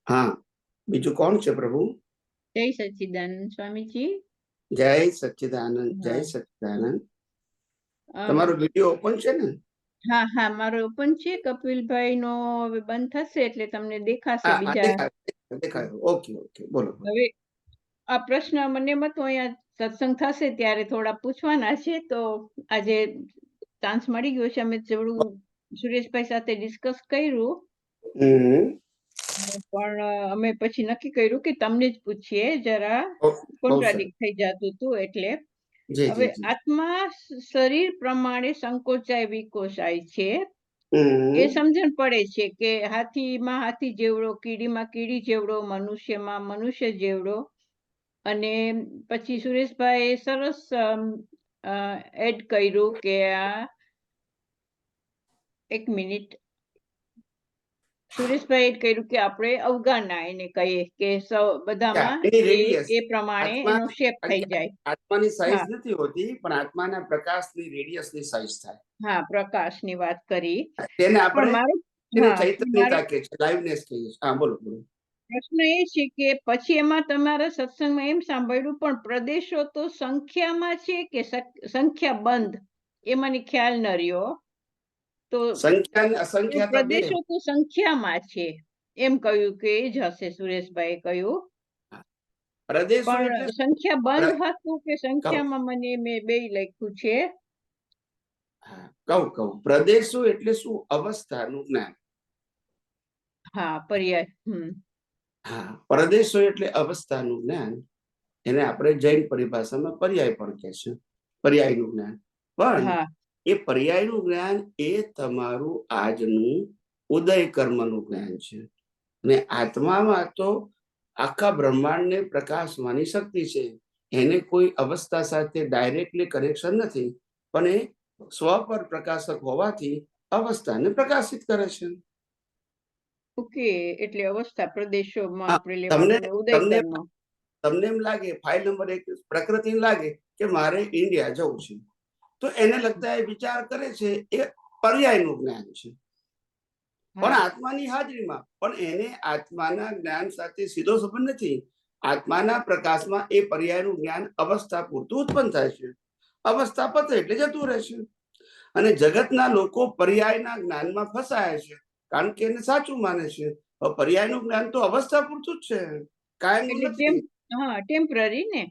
હા, બીજું કોણ છે પ્રભુ? જય સચ્ચિદાનંદ સ્વામીજી. જય સચ્ચિદાનંદ, જય સચ્ચિદાનંદ. તમારો વિડીયો ઓપન છે ને? હા હા, મારો ઓપન છે. કપિલભાઈ નો હવે બંધ થશે એટલે તમને દેખાશે બીજા. દેખાયો. ઓકે ઓકે, બોલો. હવે આ પ્રશ્ન મને મત અહીંયા સત્સંગ થશે ત્યારે થોડા પૂછવાના છે, તો આજે ચાન્સ મળી ગયો છે. અમે થોડું સુરેશભાઈ સાથે ડિસ્કસ કર્યું, પણ અમે પછી નક્કી કર્યું કે તમને જ પૂછીએ, જરા કોન્ટ્રાડિક્ટ થઈ જતું હતું એટલે. હવે આત્મા શરીર પ્રમાણે સંકોચાય વિકોચાય છે, એ સમજણ પડે છે કે હાથીમાં હાથી જેવડો, કીડીમાં કીડી જેવડો, મનુષ્યમાં મનુષ્ય જેવડો. અને પછી સુરેશભાઈ સરસ એડ કર્યું કે આ એક મિનિટ, સુરેશભાઈ એડ કર્યું કે આપણે અવગાના એને કહીએ કે બધામાં એ પ્રમાણે એનો શેપ થઈ જાય. આત્માની સાઈઝ નથી હોતી, પણ આત્માના પ્રકાશની રેડિયસની સાઈઝ થાય. હા, પ્રકાશની વાત કરી. તેને આપણે ચૈતન્યતા કહે છે, લાઇવનેસ કહીએ છીએ. હા, બોલો બોલો. પ્રશ્ન એ છે કે પછી એમાં તમારા સત્સંગમાં એમ સાંભળ્યું, પણ પ્રદેશો તો સંખ્યામાં છે કે સંખ્યા બંધ, એ મને ખ્યાલ ન રહ્યો. તો પ્રદેશો તો સંખ્યામાં છે એમ કહ્યું કે એ જ હશે, સુરેશભાઈ કહ્યું. પણ સંખ્યા બંધ હતું કે સંખ્યામાં, મને મેં બે લખ્યું છે. કહું પ્રદેશો એટલે શું? અવસ્થાનું જ્ઞાન. હા, પર્યાય. હા, પ્રદેશો એટલે અવસ્થાનું જ્ઞાન. એને આપણે જૈન પરિભાષામાં પર્યાય પણ કહે છે, પર્યાયનું જ્ઞાન. પણ એ પર્યાયનું જ્ઞાન એ તમારું આજનું ઉદય કર્મનું જ્ઞાન છે. અને આત્મામાં તો આખા બ્રહ્માંડને પ્રકાશવાની શક્તિ છે. એને કોઈ અવસ્થા સાથે ડાયરેક્ટલી કનેક્શન નથી, પણ એ સ્વ પર પ્રકાશક હોવાથી અવસ્થાને પ્રકાશિત કરે છે. ઓકે, એટલે અવસ્થા પ્રદેશોમાં આપણે લેવાનું ઉદય કર્મ. તમને એમ લાગે, ફાઇલ નંબર 1 પ્રકૃતિ લાગે કે મારે ઇન્ડિયા જવું છે, તો એને લગતા એ વિચાર કરે છે, એ પર્યાયનું જ્ઞાન છે. પણ આત્માની હાજરીમાં, પણ એને આત્માના જ્ઞાન સાથે સીધો સંબંધ નથી. આત્માના પ્રકાશમાં એ પર્યાયનું જ્ઞાન અવસ્થા પૂરતું ઉત્પન્ન થાય છે. અવસ્થા પતે એટલે જતું રહે છે. અને જગતના લોકો પર્યાયના જ્ઞાનમાં ફસાયા છે, કારણ કે એને સાચું માને છે. પર્યાયનું જ્ઞાન તો અવસ્થા પૂરતું જ છે, કાયમનું નથી. ટેમ્પરરી ને,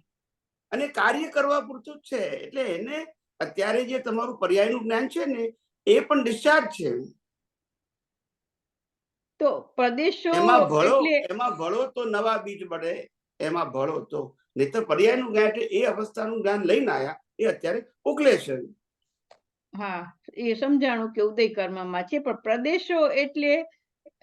અને કાર્ય કરવા પૂરતું જ છે. એટલે એને અત્યારે જે તમારું પર્યાયનું જ્ઞાન છે ને, એ પણ ડિસ્ચાર્જ છે. તો પ્રદેશો એમાં ભળો તો નવા બીજ મળે, એમાં ભળો તો. નહીં તો પર્યાયનું જ્ઞાન એટલે એ અવસ્થાનું જ્ઞાન લઈને આયા, એ અત્યારે ઉકલે છે. હા, એ સમજાણું કે ઉદય કર્મમાં છે, પણ પ્રદેશો એટલે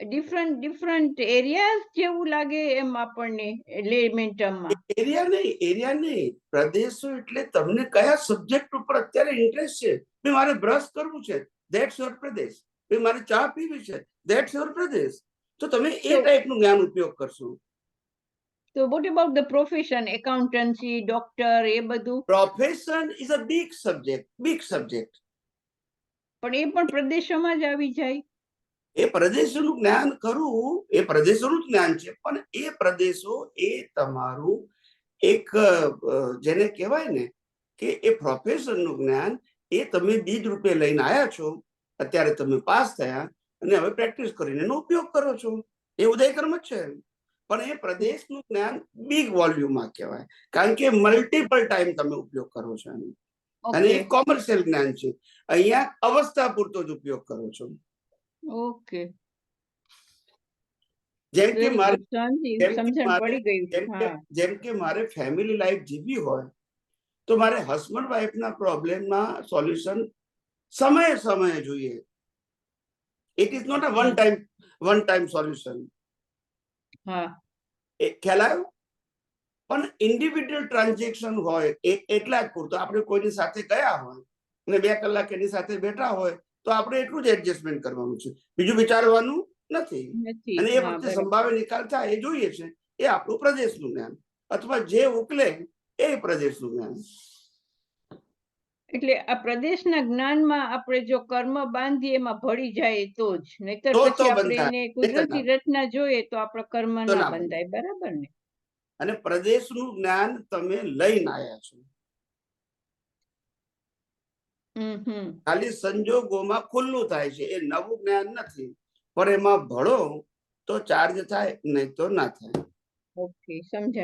ડિફરન્ટ એરિયા જેવું લાગે એમ આપણને લેમેન્ટમમાં. એરિયા નહીં, પ્રદેશો એટલે તમને કયા સબ્જેક્ટ ઉપર અત્યારે ઇન્ટરેસ્ટ છે. મારે બ્રશ કરવું છે, ધેટ્સ યોર પ્રદેશ. મારે ચા પીવી છે, ધેટ્સ યોર પ્રદેશ. તો તમે એ ટાઈપનું જ્ઞાન ઉપયોગ કરશો. તો what about the profession, accountancy, doctor, એ બધું? Profession is a big subject. પણ એ પણ પ્રદેશોમાં જ આવી જાય. એ પ્રદેશોનું જ્ઞાન કરવું એ પ્રદેશોનું જ જ્ઞાન છે, પણ એ પ્રદેશો એ તમારું એક જેને કહેવાય ને કે એ પ્રોફેશનનું જ્ઞાન એ તમે બીજ રૂપે લઈને આવ્યા છો. અત્યારે તમે પાસ થયા અને હવે પ્રેક્ટિસ કરીને એનો ઉપયોગ કરો છો. એ ઉદયકર્મ જ છે. પણ એ પ્રદેશનું જ્ઞાન બિગ વોલ્યુમમાં કહેવાય, કારણ કે મલ્ટિપલ ટાઈમ તમે ઉપયોગ કરો છો. અને એ કોમર્શિયલ જ્ઞાન છે. અહીંયા અવસ્થા પૂરતો જ ઉપયોગ કરો છો. ઓકે, જેમ કે મારે ફેમિલી લાઈફ જીવવી હોય તો મારે હસબન્ડ વાઈફ ના પ્રોબ્લેમના સોલ્યુશન સમયે જોઈએ. It is not a one time solution. ખ્યાલ આવ્યો? પણ ઇન્ડિવિડ્યુઅલ ટ્રાન્ઝેક્શન હોય એટલા જ પૂરતો. આપણે કોઈની સાથે ગયા હોય અને 2 કલાક એની સાથે બેઠા હોય તો આપણે એટલું જ એડજસ્ટમેન્ટ કરવાનું છે, બીજું વિચારવાનું નથી. અને એ વખતે સંભાવે નિકાલ થાય એ જોઈએ છે. એ આપણું પ્રદેશનું જ્ઞાન, અથવા જે ઉકલે એ પ્રદેશનું જ્ઞાન. એટલે આ પ્રદેશના જ્ઞાનમાં આપણે જો કર્મ બાંધીએ એમાં ભળી જાય તો જ, નહીતર તો પછી આપણે બંધાય, એને નહીંતર કુદરતી ના રચના જોઈએ તો આપણે કર્મ તો ના ના બંધાય. બંધાય, બરાબર ને? અને પ્રદેશનું જ્ઞાન તમે લઈને આવ્યા છો, ખાલી સંજોગોમાં ખુલ્લું થાય છે, એ નવું જ્ઞાન નથી. પણ એમાં ભળો તો ચાર્જ થાય, નહીં તો ના થાય. ઓકે, સમજાય.